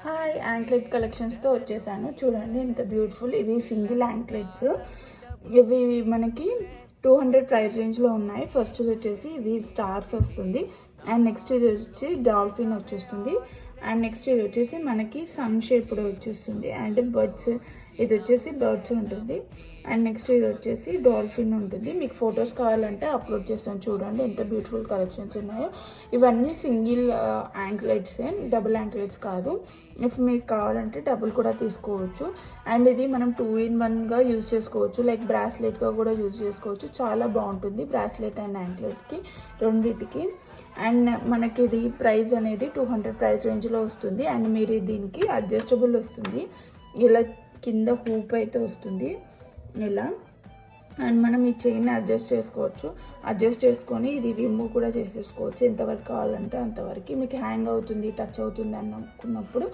Hi, anklet కలెక్షన్స్తో వచ్చేసాను. చూడండి ఎంత బ్యూటిఫుల్. ఇవి సింగిల్ యాంక్లెట్స్. ఇవి మనకి 200 ప్రైస్ రేంజ్లో ఉన్నాయి. ఫస్ట్ వచ్చేసి ఇది స్టార్స్ వస్తుంది, అండ్ నెక్స్ట్ ఇది వచ్చి డాల్ఫిన్ వచ్చేస్తుంది, అండ్ నెక్స్ట్ ఇది వచ్చేసి మనకి సన్ షేప్డ్ వచ్చేస్తుంది, అండ్ బర్డ్స్ ఇది వచ్చేసి బర్డ్స్ ఉంటుంది, అండ్ నెక్స్ట్ ఇది వచ్చేసి డాల్ఫిన్ ఉంటుంది. మీకు ఫొటోస్ కావాలంటే అప్లోడ్ చేస్తాను. చూడండి ఎంత బ్యూటిఫుల్ కలెక్షన్స్ ఉన్నాయో. ఇవన్నీ సింగిల్ యాంక్లెట్స్, డబుల్ యాంక్లెట్స్ కాదు. ఇఫ్ మీకు కావాలంటే డబుల్ కూడా తీసుకోవచ్చు. అండ్ ఇది మనం 2-in-1గా యూజ్ చేసుకోవచ్చు, లైక్ బ్రాస్లెట్గా కూడా యూజ్ చేసుకోవచ్చు. చాలా బాగుంటుంది బ్రాస్లెట్ అండ్ యాంక్లెట్కి రెండింటికి. అండ్ మనకి ఇది ప్రైస్ అనేది 200 ప్రైస్ రేంజ్లో వస్తుంది. అండ్ మీరు దీనికి అడ్జస్టబుల్ వస్తుంది, ఇలా కింద హూప్ అయితే వస్తుంది ఇలా. అండ్ మనం ఈ చైన్ అడ్జస్ట్ చేసుకొని ఇది రిమూవ్ కూడా చేసేసుకోవచ్చు. ఎంతవరకు కావాలంటే అంతవరకు. మీకు హ్యాంగ్ అవుతుంది, టచ్ అవుతుంది అనుకున్నప్పుడు